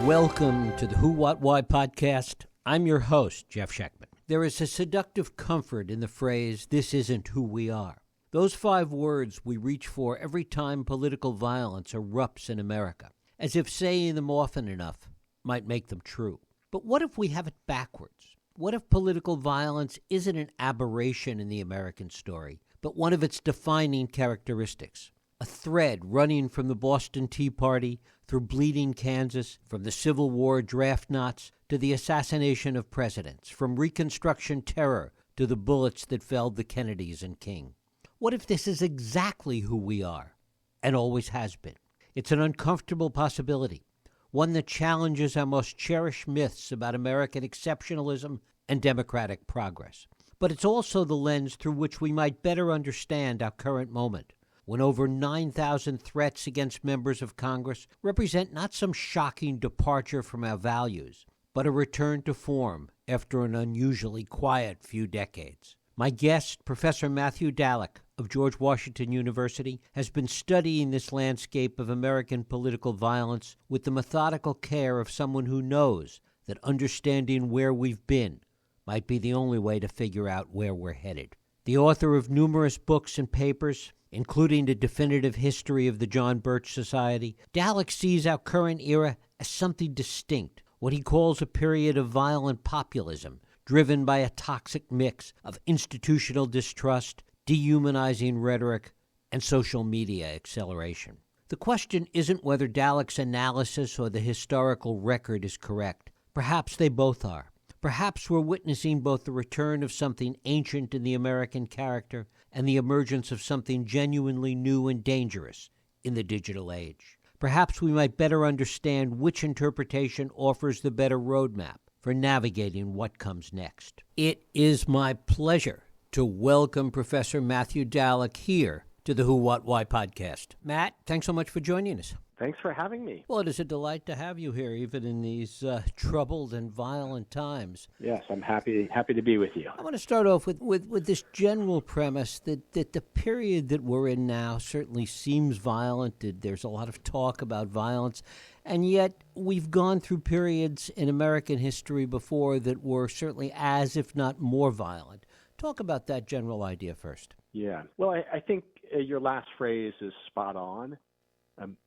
Welcome to the Who, What, Why podcast. I'm your host, Jeff Schechtman. There is a seductive comfort in the phrase, "this isn't who we are." Those 5 words we reach for every time political violence erupts in America, as if saying them often enough might make them true. But what if we have it backwards? What if political violence isn't an aberration in the American story, but one of its defining characteristics? A thread running from the Boston Tea Party through bleeding Kansas, from the Civil War draft knots to the assassination of presidents, from Reconstruction terror to the bullets that felled the Kennedys and King. What if this is exactly who we are, and always has been? It's an uncomfortable possibility, one that challenges our most cherished myths about American exceptionalism and democratic progress. But it's also the lens through which we might better understand our current moment, when over 9,000 threats against members of Congress represent not some shocking departure from our values, but a return to form after an unusually quiet few decades. My guest, Professor Matthew Dallek of George Washington University, has been studying this landscape of American political violence with the methodical care of someone who knows that understanding where we've been might be the only way to figure out where we're headed. The author of numerous books and papers, including the definitive history of the John Birch Society, Dallek sees our current era as something distinct, what he calls a period of violent populism, driven by a toxic mix of institutional distrust, dehumanizing rhetoric, and social media acceleration. The question isn't whether Dallek's analysis or the historical record is correct. Perhaps they both are. Perhaps we're witnessing both the return of something ancient in the American character and the emergence of something genuinely new and dangerous in the digital age. Perhaps we might better understand which interpretation offers the better roadmap for navigating what comes next. It is my pleasure to welcome Professor Matthew Dallek here to the Who, What, Why podcast. Matt, thanks so much for joining us. Thanks for having me. Well, it is a delight to have you here, even in these troubled and violent times. Yes, I'm happy to be with you. I want to start off with this general premise that the period that we're in now certainly seems violent. There's a lot of talk about violence, and yet we've gone through periods in American history before that were certainly as, if not more, violent. Talk about that general idea first. Yeah. Well, I think your last phrase is spot on.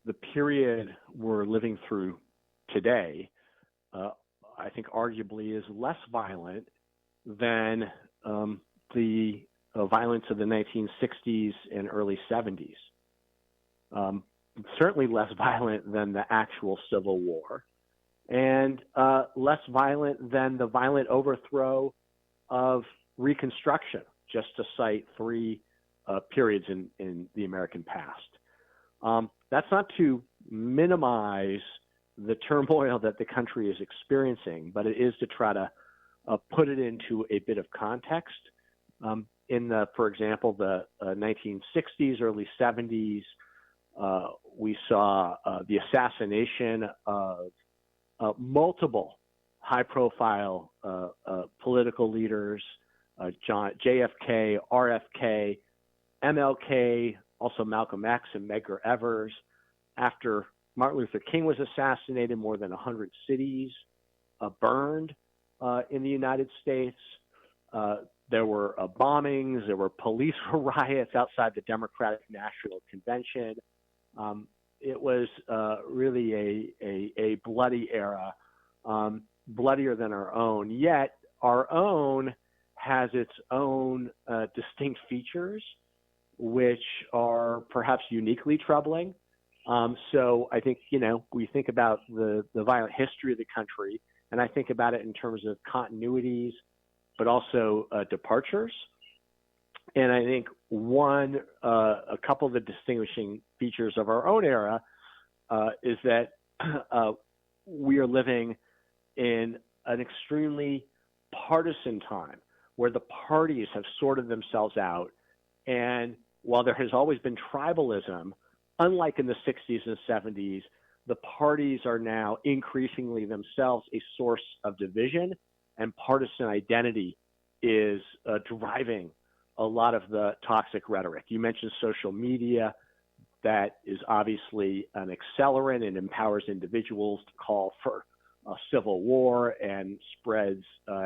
The period we're living through today, I think arguably is less violent than the violence of the 1960s and early 70s. Certainly less violent than the actual Civil War, and less violent than the violent overthrow of Reconstruction, just to cite 3 periods in the American past. That's not to minimize the turmoil that the country is experiencing, but it is to try to put it into a bit of context. For example, the 1960s, early 70s, we saw the assassination of multiple high-profile political leaders, JFK, RFK, MLK, also Malcolm X and Medgar Evers. After Martin Luther King was assassinated, more than 100 cities burned in the United States. There were bombings. There were police riots outside the Democratic National Convention. It was really a bloody era, bloodier than our own. Yet our own has its own distinct features, which are perhaps uniquely troubling. So I think, we think about the violent history of the country, and I think about it in terms of continuities, but also departures. And I think a couple of the distinguishing features of our own era is that we are living in an extremely partisan time where the parties have sorted themselves out. And while there has always been tribalism, unlike in the 60s and 70s, the parties are now increasingly themselves a source of division, and partisan identity is driving a lot of the toxic rhetoric. You mentioned social media. That is obviously an accelerant and empowers individuals to call for a civil war and spreads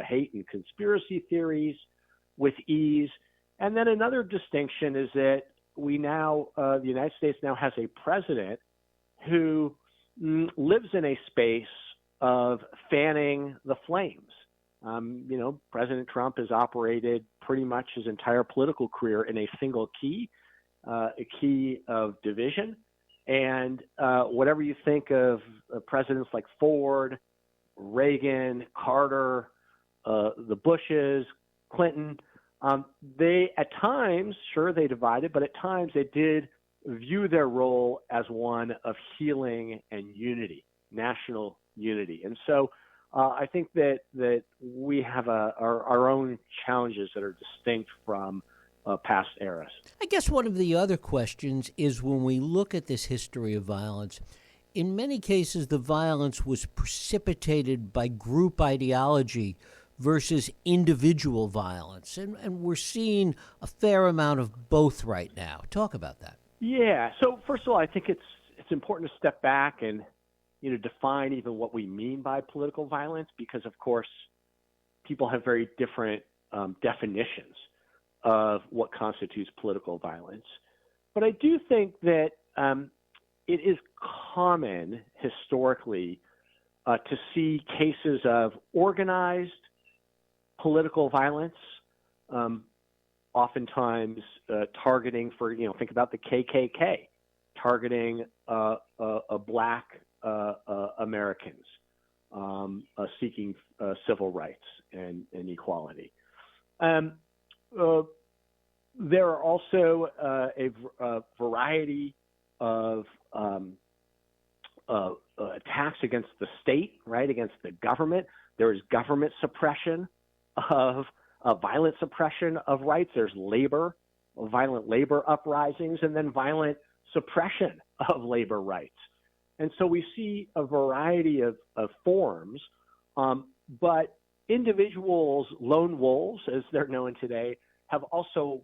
hate and conspiracy theories with ease. And then another distinction is that we now, the United States now has a president who lives in a space of fanning the flames. President Trump has operated pretty much his entire political career in a single key, a key of division. And whatever you think of presidents like Ford, Reagan, Carter, the Bushes, Clinton, they at times, sure, they divided, but at times they did view their role as one of healing and unity, national unity. And so I think that we have our own challenges that are distinct from past eras. I guess one of the other questions is when we look at this history of violence, in many cases the violence was precipitated by group ideology versus individual violence. And we're seeing a fair amount of both right now. Talk about that. Yeah. So first of all, I think it's important to step back and define even what we mean by political violence, because of course people have very different definitions of what constitutes political violence. But I do think that it is common historically to see cases of organized political violence, oftentimes targeting think about the KKK, targeting black Americans seeking civil rights and equality. There are also a variety of attacks against the state, right, against the government. There is government suppression of violent suppression of rights. There's violent labor uprisings, and then violent suppression of labor rights. And so we see a variety of forms, but individuals, lone wolves, as they're known today, have also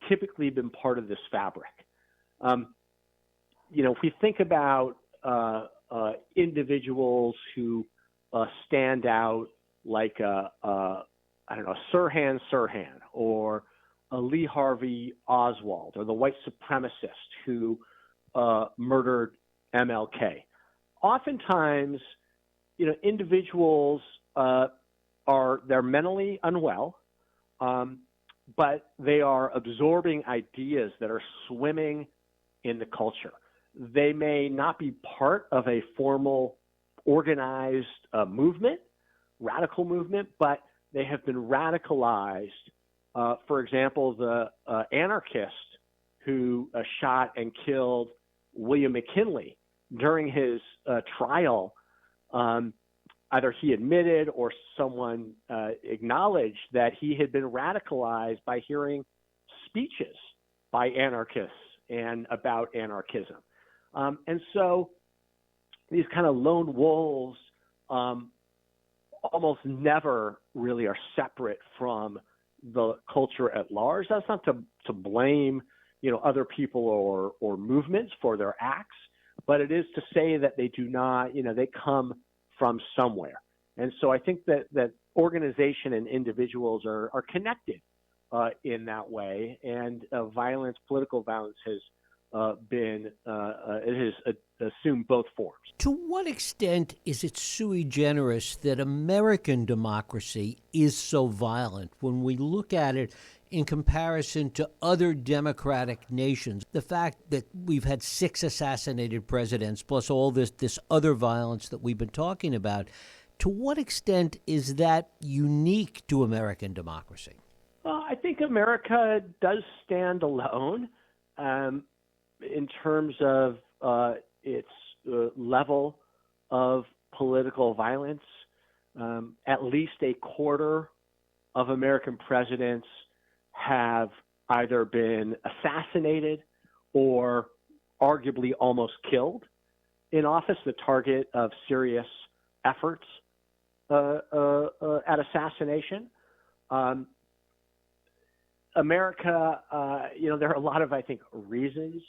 typically been part of this fabric. If we think about individuals who stand out, like Sirhan Sirhan, or Lee Harvey Oswald, or the white supremacist who murdered MLK. Oftentimes, individuals they're mentally unwell, but they are absorbing ideas that are swimming in the culture. They may not be part of a formal, organized movement, radical movement, but they have been radicalized. For example, the anarchist who shot and killed William McKinley during his trial, either he admitted or someone acknowledged that he had been radicalized by hearing speeches by anarchists and about anarchism. And so these kind of lone wolves almost never really are separate from the culture at large. That's not to blame, other people or movements for their acts, but it is to say that they do not, they come from somewhere. And so I think that organization and individuals are connected in that way. And political violence has it has assumed both forms. To what extent is it sui generis that American democracy is so violent when we look at it in comparison to other democratic nations? The fact that we've had 6 assassinated presidents plus all this other violence that we've been talking about, to what extent is that unique to American democracy? I think America does stand alone in terms of its level of political violence. At least a quarter of American presidents have either been assassinated or arguably almost killed in office, the target of serious efforts at assassination. America, there are a lot of, I think, reasons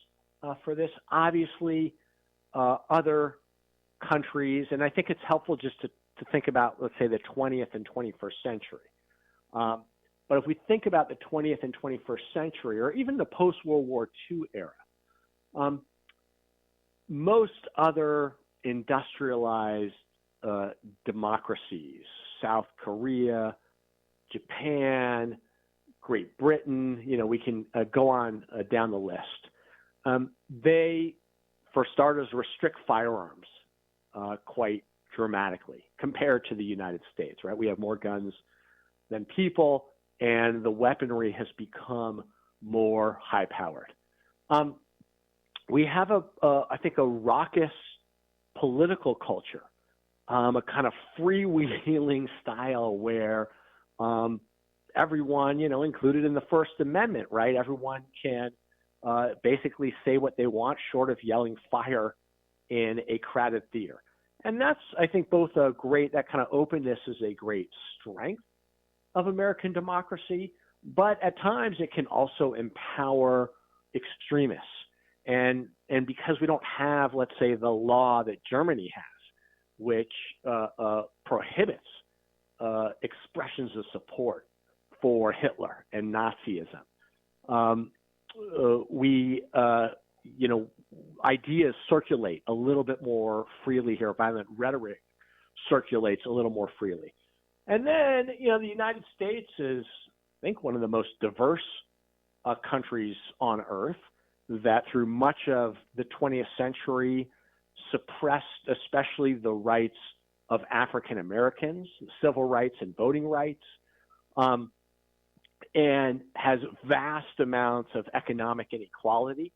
for this. Obviously, other countries, and I think it's helpful just to think about, let's say, the 20th and 21st century. But if we think about the 20th and 21st century, or even the post-World War II era, most other industrialized democracies, South Korea, Japan, Great Britain, we can go on down the list. They, for starters, restrict firearms quite dramatically compared to the United States, right? We have more guns than people, and the weaponry has become more high-powered. We have I think, a raucous political culture, a kind of freewheeling style where everyone, included in the First Amendment, right? Everyone can basically say what they want short of yelling fire in a crowded theater. And that's, I think, both that kind of openness is a great strength of American democracy, but at times it can also empower extremists. And because we don't have, let's say, the law that Germany has, which prohibits expressions of support for Hitler and Nazism, ideas circulate a little bit more freely here. Violent rhetoric circulates a little more freely. And then, the United States is, I think, one of the most diverse countries on earth that through much of the 20th century suppressed especially the rights of African Americans, civil rights and voting rights, and has vast amounts of economic inequality.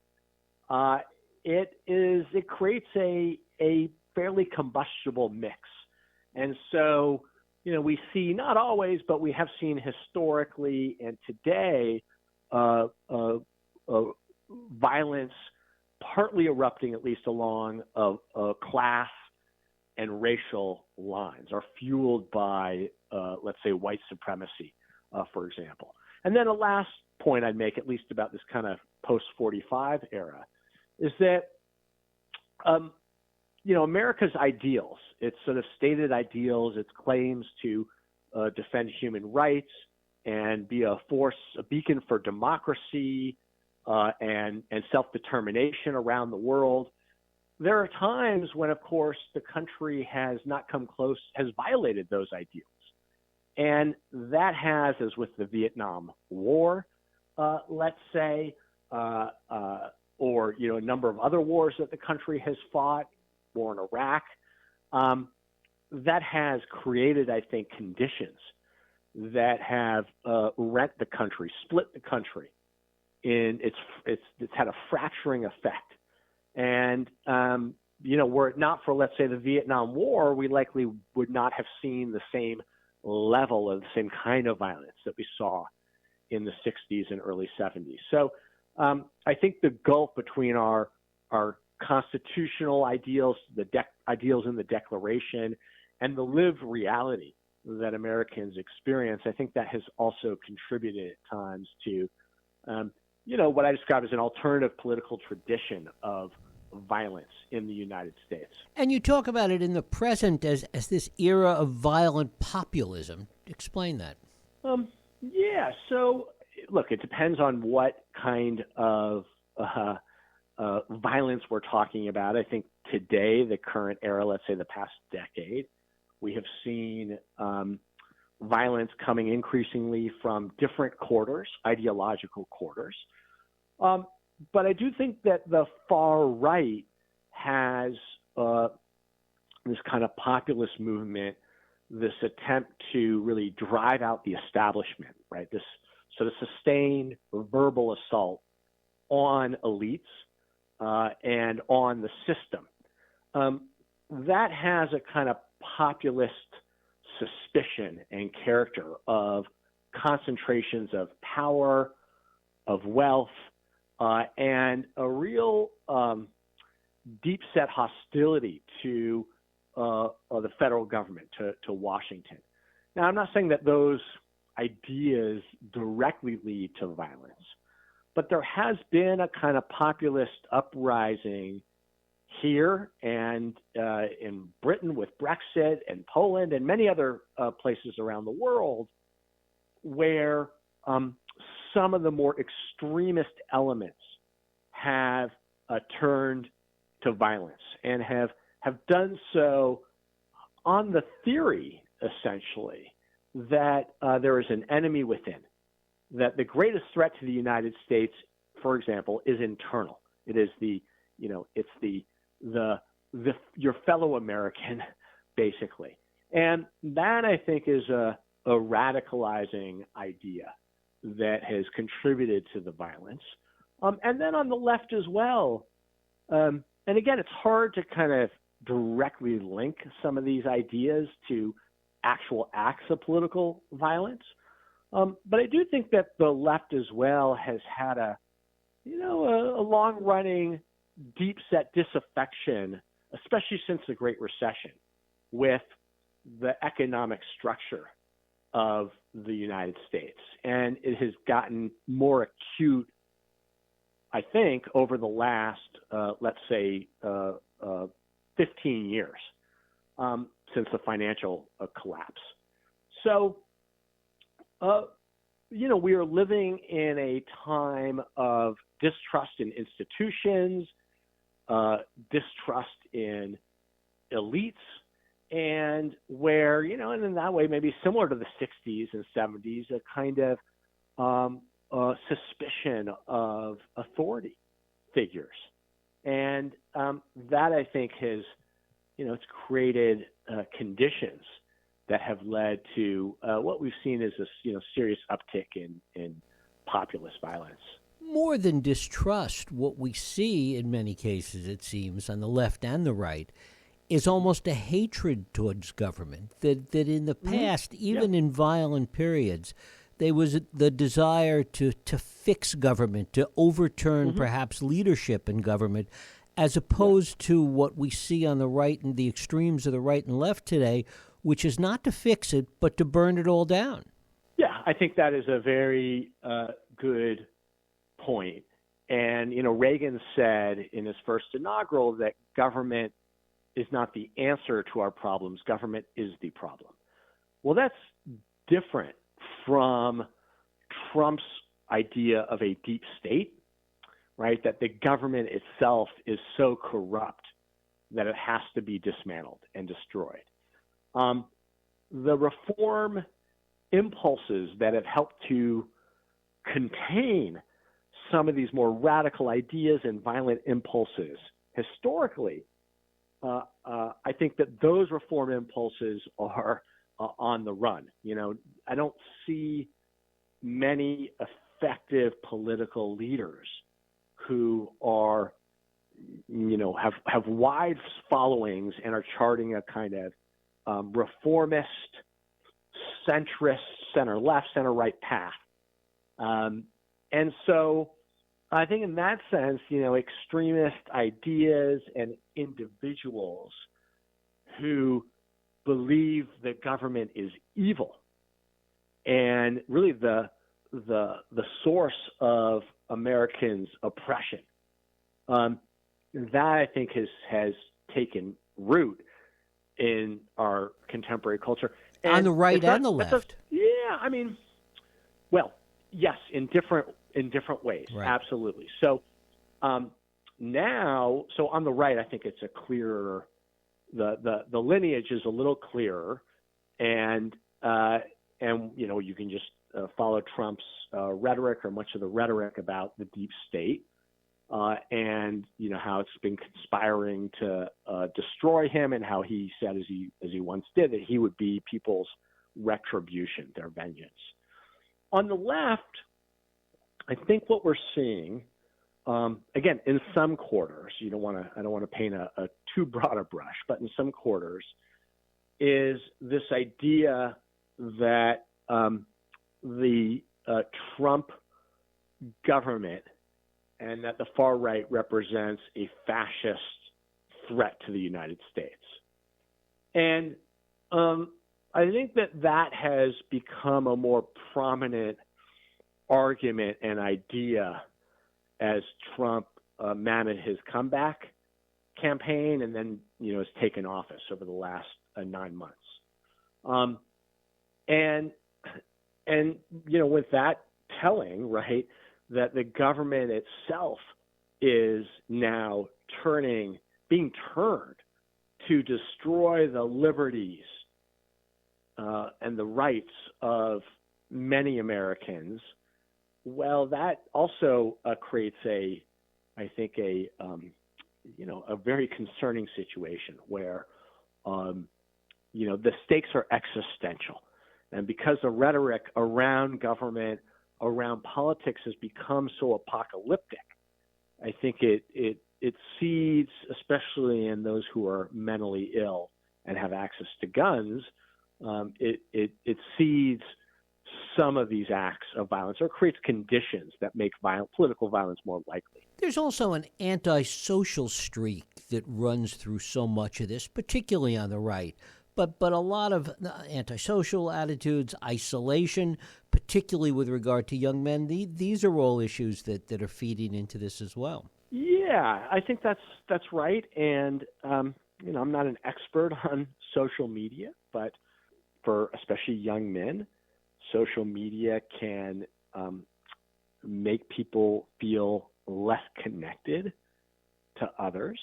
It creates a fairly combustible mix. And so, we see, not always, but we have seen historically and today violence partly erupting, at least along class and racial lines, are fueled by, let's say, white supremacy, for example. And then a last point I'd make, at least about this kind of post-45 era, is that, America's ideals, its sort of stated ideals, its claims to defend human rights and be a beacon for democracy and self-determination around the world. There are times when, of course, the country has not come close, has violated those ideals. And that has, as with the Vietnam War, let's say, or, a number of other wars that the country has fought, war in Iraq, that has created, I think, conditions that have rent the country, split the country. It's had a fracturing effect. And, were it not for, let's say, the Vietnam War, we likely would not have seen the same level of the same kind of violence that we saw in the 60s and early 70s. So I think the gulf between our constitutional ideals, ideals in the Declaration, and the lived reality that Americans experience, I think that has also contributed at times to, what I describe as an alternative political tradition of violence in the United States. And you talk about it in the present as this era of violent populism. Explain that. Yeah. So, look, it depends on what kind of violence we're talking about. I think today, the current era, let's say the past decade, we have seen violence coming increasingly from different quarters, ideological quarters. But I do think that the far right has this kind of populist movement, this attempt to really drive out the establishment, right? This sort of sustained verbal assault on elites and on the system. That has a kind of populist suspicion and character of concentrations of power, of wealth, and a real deep-set hostility to the federal government, to Washington. Now, I'm not saying that those ideas directly lead to violence, but there has been a kind of populist uprising here and in Britain with Brexit and Poland and many other places around the world where some of the more extremist elements have turned to violence and have done so on the theory, essentially, that there is an enemy within, that the greatest threat to the United States, for example, is internal. It is your fellow American, basically. And that, I think, is a radicalizing idea that has contributed to the violence. And then on the left as well, and again, it's hard to kind of directly link some of these ideas to actual acts of political violence. But I do think that the left as well has had a long-running, deep-set disaffection, especially since the Great Recession, with the economic structure of the United States. And it has gotten more acute, I think, over the last, let's say, 15 years since the financial collapse. So, we are living in a time of distrust in institutions, distrust in elites, and where, and in that way, maybe similar to the 60s and 70s, a kind of suspicion of authority figures. And that, I think, has, it's created conditions that have led to what we've seen as this, serious uptick in populist violence. More than distrust, what we see in many cases, it seems, on the left and the right, is almost a hatred towards government, that in the past, even in violent periods, there was the desire to fix government, to overturn perhaps leadership in government, as opposed to what we see on the right and the extremes of the right and left today, which is not to fix it, but to burn it all down. Yeah, I think that is a very good point. And, Reagan said in his first inaugural that government is not the answer to our problems. Government is the problem. Well, that's different from Trump's idea of a deep state, right? That the government itself is so corrupt that it has to be dismantled and destroyed. The reform impulses that have helped to contain some of these more radical ideas and violent impulses historically, I think that those reform impulses are on the run. I don't see many effective political leaders who are, have wide followings and are charting a kind of reformist, centrist, center-left, center-right path. And so I think in that sense, extremist ideas and individuals who believe that government is evil and really the source of Americans' oppression, that I think has taken root in our contemporary culture. And on the right and the left. Yes, in different ways, right. Absolutely. So now, on the right, I think it's a clearer. The lineage is a little clearer, and you can just follow Trump's rhetoric or much of the rhetoric about the deep state, and how it's been conspiring to destroy him, and how he said, as he once did, that he would be people's retribution, their vengeance. On the left, I think what we're seeing, again, in some quarters, I don't want to paint a too broad a brush, but in some quarters, is this idea that the Trump government and that the far right represents a fascist threat to the United States. And I think that has become a more prominent argument and idea as Trump mounted his comeback campaign and then, has taken office over the last 9 months. And with that telling, right, that the government itself is now being turned to destroy the liberties and the rights of many Americans, well, that also creates a very concerning situation where, the stakes are existential. And because the rhetoric around government, around politics has become so apocalyptic, I think it seeds, especially in those who are mentally ill and have access to guns, it seeds some of these acts of violence or creates conditions that make political violence more likely. There's also an antisocial streak that runs through so much of this, particularly on the right. But a lot of antisocial attitudes, isolation, particularly with regard to young men, these are all issues that are feeding into this as well. Yeah, I think that's right. And, I'm not an expert on social media, but for especially young men, social media can make people feel less connected to others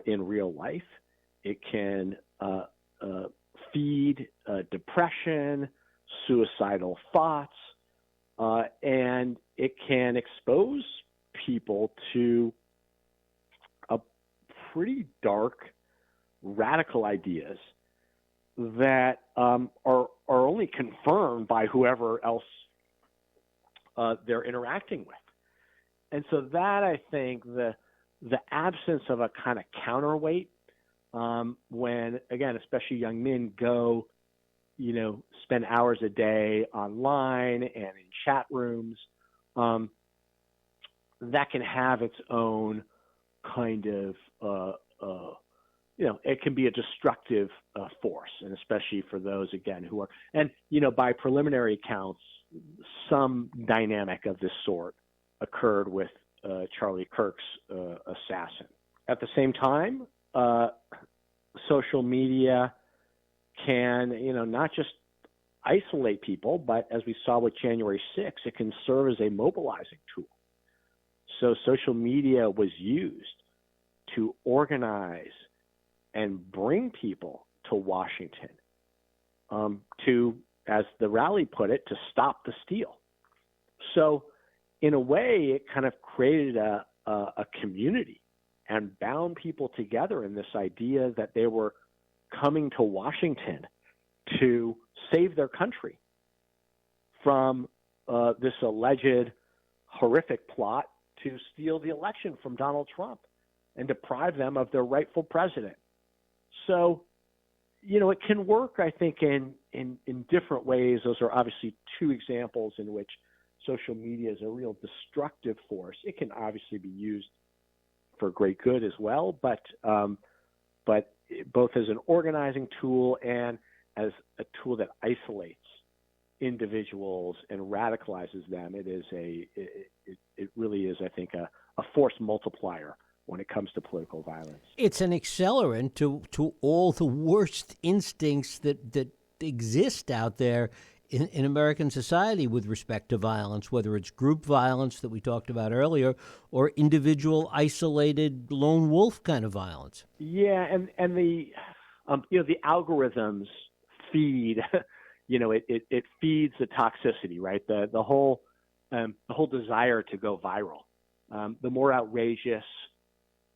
in real life. It can feed depression, suicidal thoughts, and it can expose people to pretty dark, radical ideas that are only confirmed by whoever else they're interacting with. And so that, I think, the absence of a kind of counterweight when, again, especially young men go, spend hours a day online and in chat rooms, that can have its own kind of, it can be a destructive force, and especially for those, again, who are, and, by preliminary counts, some dynamic of this sort occurred with Charlie Kirk's assassin. At the same time, social media can, not just isolate people, but as we saw with January 6th, it can serve as a mobilizing tool. So social media was used to organize and bring people to Washington to, as the rally put it, to stop the steal. So in a way, it kind of created a community and bound people together in this idea that they were coming to Washington to save their country from this alleged horrific plot to steal the election from Donald Trump and deprive them of their rightful president. So, it can work, I think, in different ways. Those are obviously two examples in which social media is a real destructive force. It can obviously be used for great good as well, but both as an organizing tool and as a tool that isolates individuals and radicalizes them, it really is, I think, a force multiplier when it comes to political violence. It's an accelerant to all the worst instincts that exist out there in American society with respect to violence, whether it's group violence that we talked about earlier or individual, isolated, lone wolf kind of violence. Yeah, and the the algorithms feed, it feeds the toxicity, right? The whole desire to go viral. The more outrageous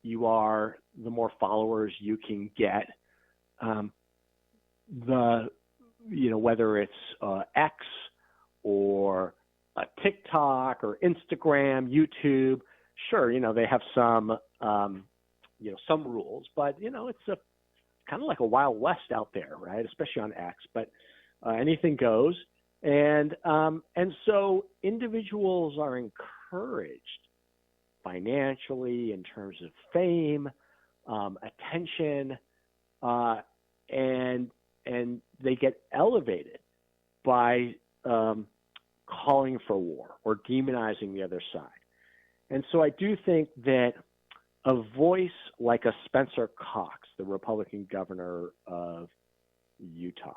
you are, the more followers you can get. Whether it's X or TikTok or Instagram, YouTube, sure, they have some rules, but it's a kind of like a Wild West out there, right? Especially on X, but anything goes, and so individuals are encouraged financially in terms of fame, attention, and they get elevated by calling for war or demonizing the other side. And so I do think that a voice like a Spencer Cox, the Republican governor of Utah.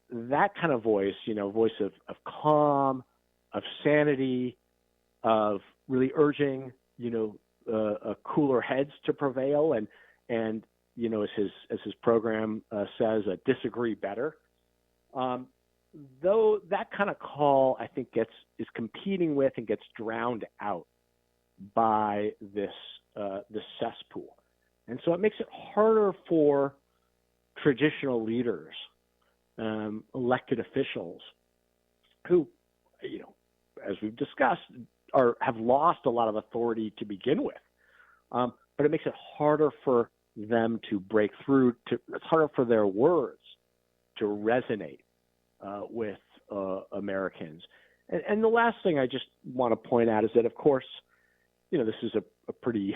That kind of voice, voice of calm, of sanity, of really urging, cooler heads to prevail, and as his program says, disagree better. Though that kind of call, I think, is competing with and gets drowned out by this cesspool, and so it makes it harder for traditional leaders, elected officials, who, as we've discussed, have lost a lot of authority to begin with. But it makes it harder for them to break through. It's harder for their words to resonate with Americans. And the last thing I just want to point out is that, of course, this is a pretty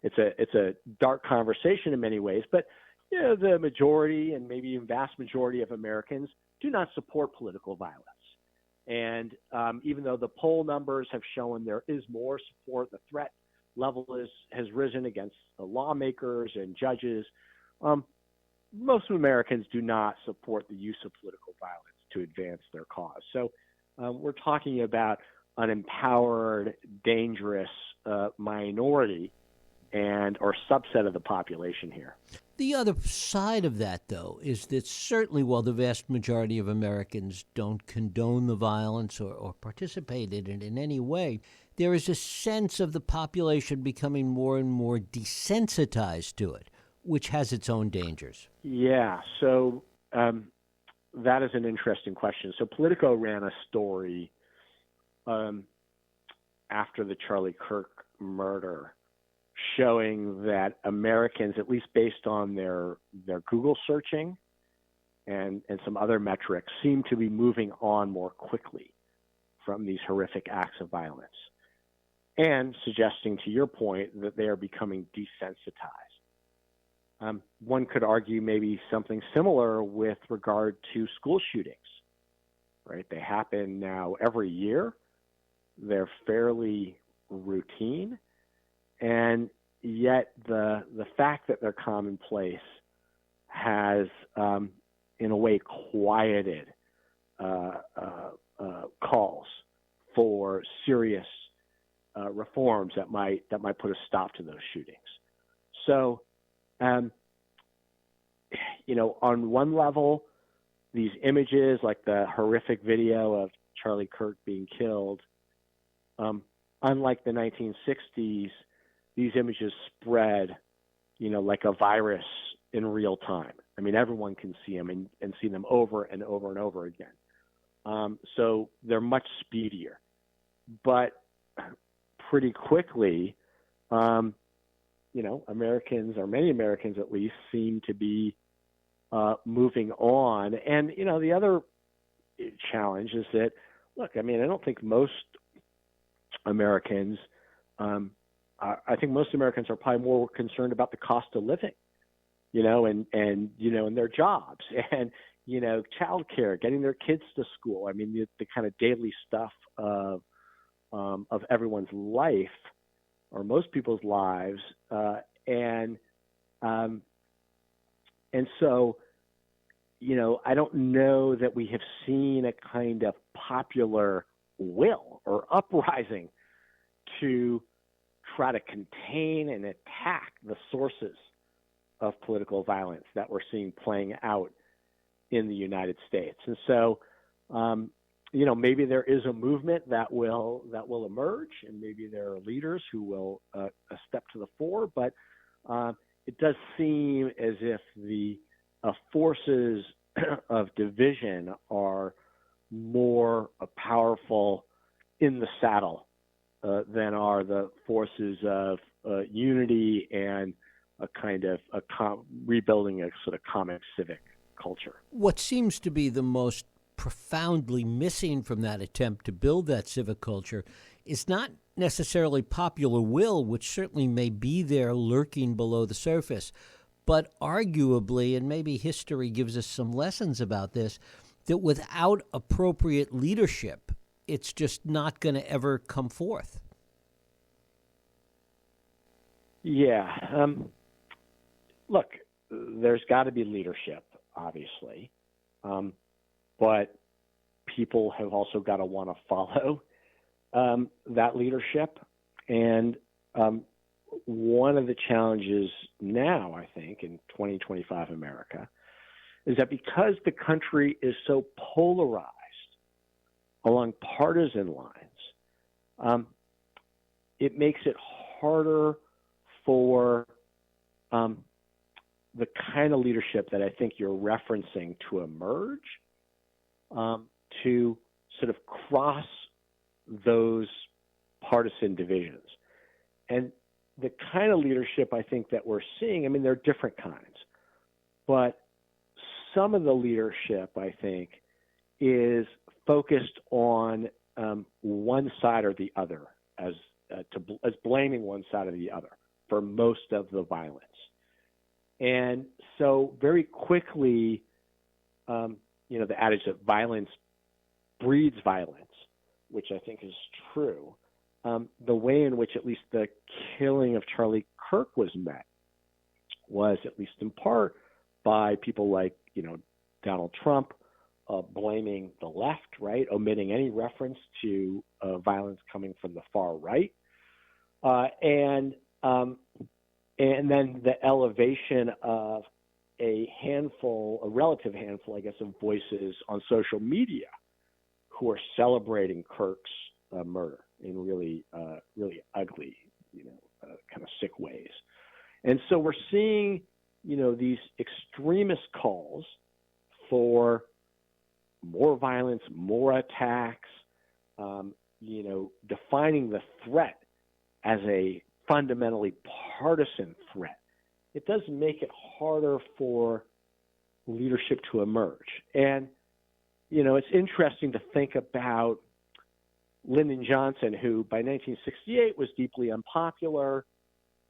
it's a dark conversation in many ways, but the majority and maybe even vast majority of Americans do not support political violence. And even though the poll numbers have shown there is more support, the threat level has risen against the lawmakers and judges. Most Americans do not support the use of political violence to advance their cause. So we're talking about an empowered, dangerous minority or subset of the population here. The other side of that, though, is that certainly while the vast majority of Americans don't condone the violence or participate in it in any way, there is a sense of the population becoming more and more desensitized to it, which has its own dangers. Yeah, so that is an interesting question. So Politico ran a story after the Charlie Kirk murder showing that Americans, at least based on their Google searching and some other metrics, seem to be moving on more quickly from these horrific acts of violence, and suggesting, to your point, that they are becoming desensitized. One could argue maybe something similar with regard to school shootings, right? They happen now every year. They're fairly routine. And yet the fact that they're commonplace has, in a way, quieted calls for serious reforms that might put a stop to those shootings. So, on one level, these images, like the horrific video of Charlie Kirk being killed, unlike the 1960s, these images spread, like a virus in real time. I mean, everyone can see them and see them over and over and over again. So they're much speedier. But pretty quickly, Americans, or many Americans at least, seem to be moving on. And, the other challenge is that, look, I don't think most Americans I think most Americans are probably more concerned about the cost of living, and their jobs and, childcare, getting their kids to school. I mean, the kind of daily stuff of everyone's life, or most people's lives. And so, I don't know that we have seen a kind of popular will or uprising to try to contain and attack the sources of political violence that we're seeing playing out in the United States. And so, maybe there is a movement that will emerge, and maybe there are leaders who will step to the fore. But it does seem as if the forces of division are more powerful in the saddle than are the forces of unity and a kind of rebuilding a sort of common civic culture. What seems to be the most profoundly missing from that attempt to build that civic culture is not necessarily popular will, which certainly may be there lurking below the surface, but arguably, and maybe history gives us some lessons about this, that without appropriate leadership, it's just not going to ever come forth. Yeah. Look, there's got to be leadership, obviously, but people have also got to want to follow that leadership. And one of the challenges now, I think, in 2025 America, is that because the country is so polarized along partisan lines, it makes it harder for the kind of leadership that I think you're referencing to emerge, to sort of cross those partisan divisions. And the kind of leadership I think that we're seeing, I mean, there are different kinds, but some of the leadership, I think, is focused on one side or the other, as blaming one side or the other for most of the violence. And so very quickly, the adage that violence breeds violence, which I think is true, the way in which at least the killing of Charlie Kirk was met was, at least in part, by people like, Donald Trump blaming the left, right, omitting any reference to violence coming from the far right. And then the elevation of a relative handful, I guess, of voices on social media who are celebrating Kirk's murder in really ugly, kind of sick ways. And so we're seeing, these extremist calls for more violence, more attacks, defining the threat as a fundamentally partisan threat. It does make it harder for leadership to emerge. And, it's interesting to think about Lyndon Johnson, who by 1968 was deeply unpopular,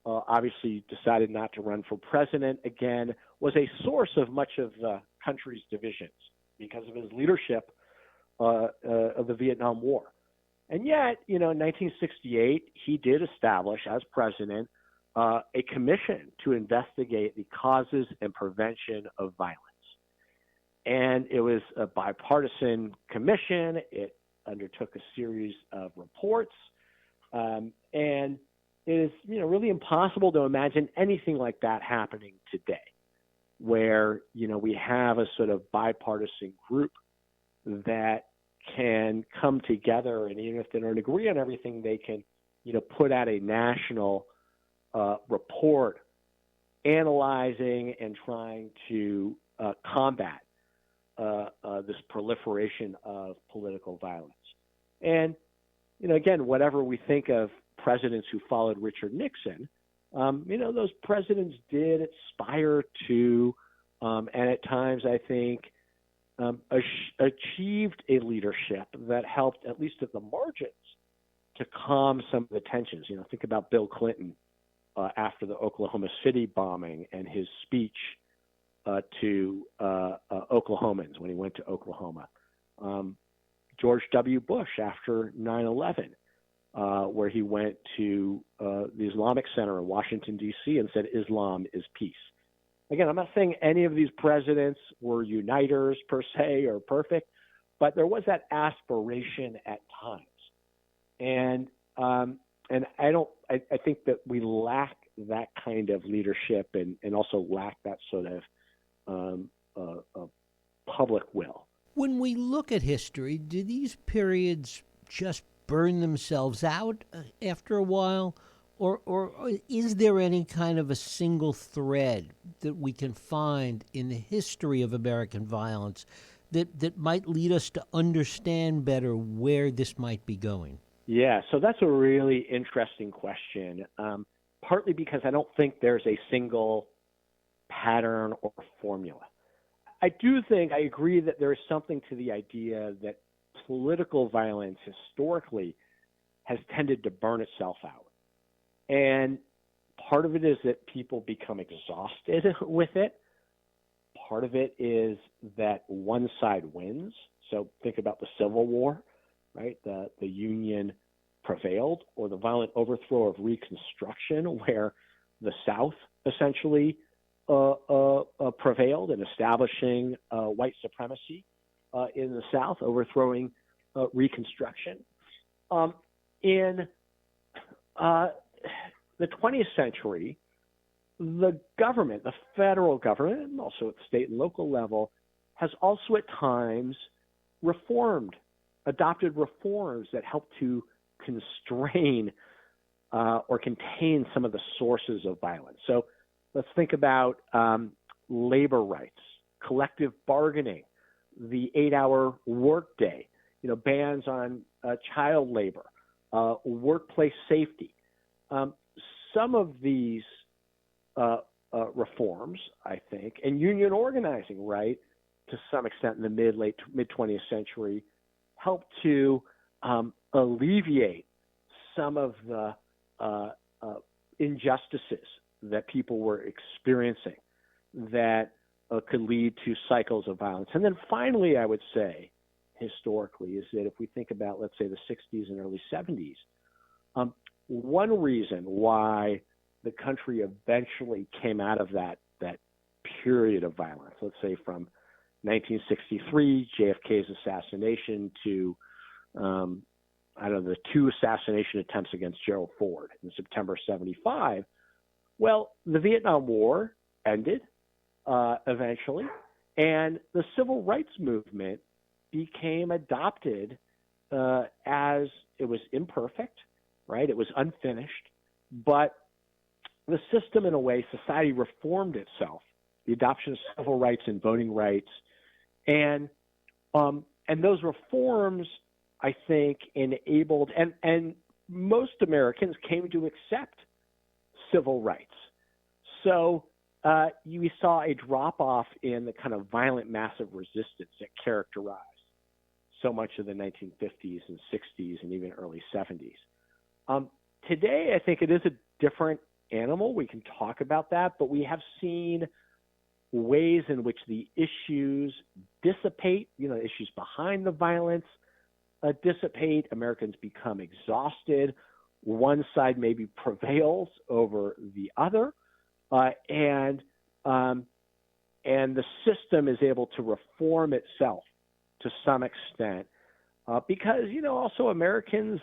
obviously decided not to run for president again, was a source of much of the country's divisions because of his leadership of the Vietnam War. And yet, in 1968, he did establish, as president, a commission to investigate the causes and prevention of violence. And it was a bipartisan commission. It undertook a series of reports. And it is, really impossible to imagine anything like that happening today, where, we have a sort of bipartisan group that can come together, and even if they don't agree on everything, they can, put out a national report analyzing and trying to combat this proliferation of political violence. And, again, whatever we think of presidents who followed Richard Nixon, those presidents did aspire to, and at times I think achieved a leadership that helped, at least at the margins, to calm some of the tensions. Think about Bill Clinton after the Oklahoma City bombing and his speech to Oklahomans when he went to Oklahoma. George W. Bush after 9/11, where he went to the Islamic Center in Washington, D.C. and said, Islam is peace. Again, I'm not saying any of these presidents were uniters per se or perfect, but there was that aspiration at times. And I think that we lack that kind of leadership and also lack that sort of public will. When we look at history, do these periods just burn themselves out after a while? Or is there any kind of a single thread that we can find in the history of American violence that might lead us to understand better where this might be going? Yeah, so that's a really interesting question, partly because I don't think there's a single pattern or formula. I agree that there is something to the idea that political violence historically has tended to burn itself out. And part of it is that people become exhausted with it. Part of it is that one side wins. So think about the Civil War, right? The Union prevailed, or the violent overthrow of Reconstruction, where the South essentially prevailed in establishing white supremacy in the South, overthrowing Reconstruction. In the 20th century, the government, the federal government, and also at the state and local level, has also at times adopted reforms that help to constrain or contain some of the sources of violence. So let's think about labor rights, collective bargaining, the 8-hour workday, bans on child labor, workplace safety. Some of these reforms, I think, and union organizing, right, to some extent in the mid 20th century, helped to alleviate some of the injustices that people were experiencing that could lead to cycles of violence. And then finally, I would say, historically, is that if we think about, let's say, the 60s and early 70s, one reason why the country eventually came out of that period of violence, let's say from 1963, JFK's assassination, to the two assassination attempts against Gerald Ford in September 75. Well, the Vietnam War ended eventually, and the civil rights movement became adopted as it was imperfect, right? It was unfinished, but the system, in a way, society reformed itself. The adoption of civil rights and voting rights, and those reforms, I think, enabled, and most Americans came to accept civil rights. So you saw a drop-off in the kind of violent, massive resistance that characterized so much of the 1950s and 60s and even early 70s. Today, I think it is a different animal. We can talk about that, but we have seen ways in which the issues dissipate, issues behind the violence dissipate. Americans become exhausted. One side maybe prevails over the other, and the system is able to reform itself to some extent because also Americans,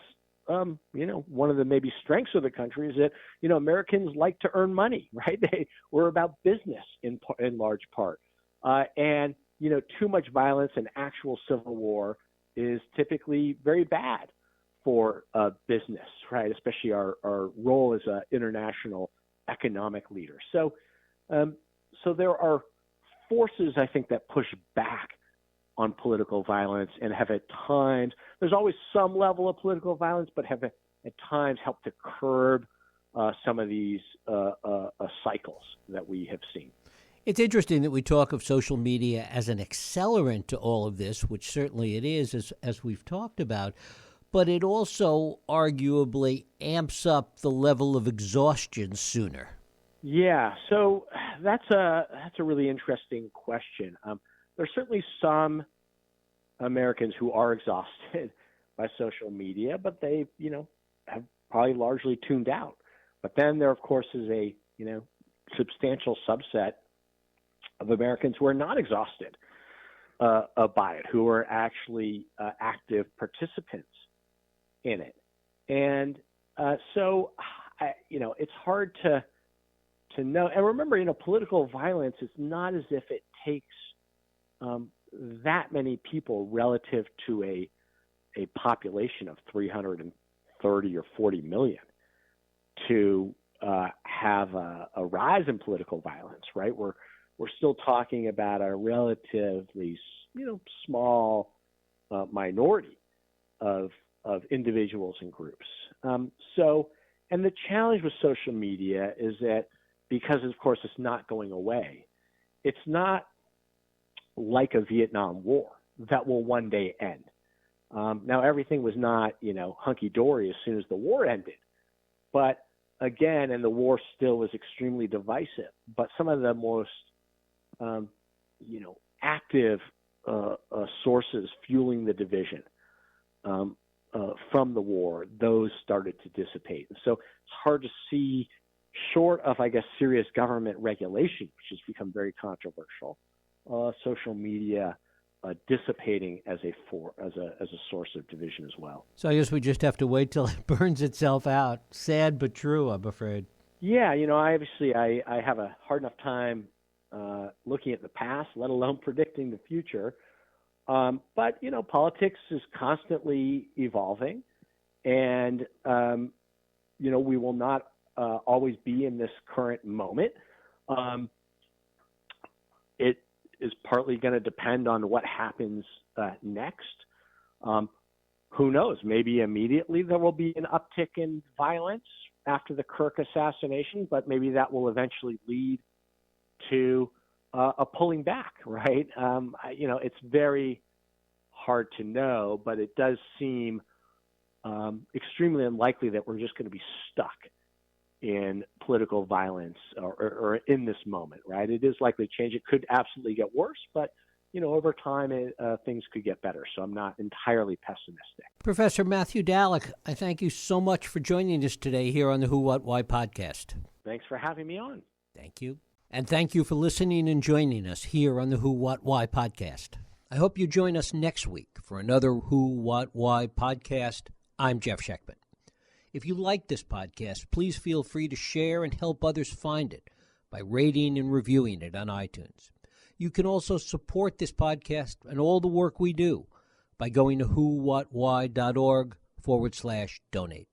one of the maybe strengths of the country is that Americans like to earn money, right? We're about business in large part, and too much violence and actual civil war is typically very bad for business, right? Especially our role as an international economic leader. So there are forces, I think, that push back on political violence and have at times, there's always some level of political violence, but have at times helped to curb some of these cycles that we have seen. It's interesting that we talk of social media as an accelerant to all of this, which certainly it is, as we've talked about, but it also arguably amps up the level of exhaustion sooner. Yeah, so that's a really interesting question. There's certainly some Americans who are exhausted by social media, but they, have probably largely tuned out. But then there, of course, is a, substantial subset of Americans who are not exhausted by it, who are actually active participants in it. And so, it's hard to know. And remember, political violence is not as if it takes that many people relative to a population of 330 or 40 million to have a rise in political violence, right? We're still talking about a relatively, small minority of individuals and groups. And the challenge with social media is that because, of course, it's not going away, it's not like a Vietnam War that will one day end. Now, everything was not, hunky-dory as soon as the war ended. But again, and the war still was extremely divisive, but some of the most, active sources fueling the division from the war, those started to dissipate. And so it's hard to see short of, I guess, serious government regulation, which has become very controversial, social media dissipating as a source of division as well. So I guess we just have to wait till it burns itself out. Sad but true, I'm afraid. Yeah, I have a hard enough time looking at the past, let alone predicting the future. But politics is constantly evolving, and we will not always be in this current moment. It is partly going to depend on what happens next. Who knows? Maybe immediately there will be an uptick in violence after the Kirk assassination, but maybe that will eventually lead to a pulling back, right? It's very hard to know, but it does seem extremely unlikely that we're just going to be stuck in political violence or in this moment, right? It is likely to change. It could absolutely get worse, but over time, things could get better. So I'm not entirely pessimistic. Professor Matthew Dallek, I thank you so much for joining us today here on the Who, What, Why podcast. Thanks for having me on. Thank you. And thank you for listening and joining us here on the Who, What, Why podcast. I hope you join us next week for another Who, What, Why podcast. I'm Jeff Sheckman. If you like this podcast, please feel free to share and help others find it by rating and reviewing it on iTunes. You can also support this podcast and all the work we do by going to whowhatwhy.org/donate.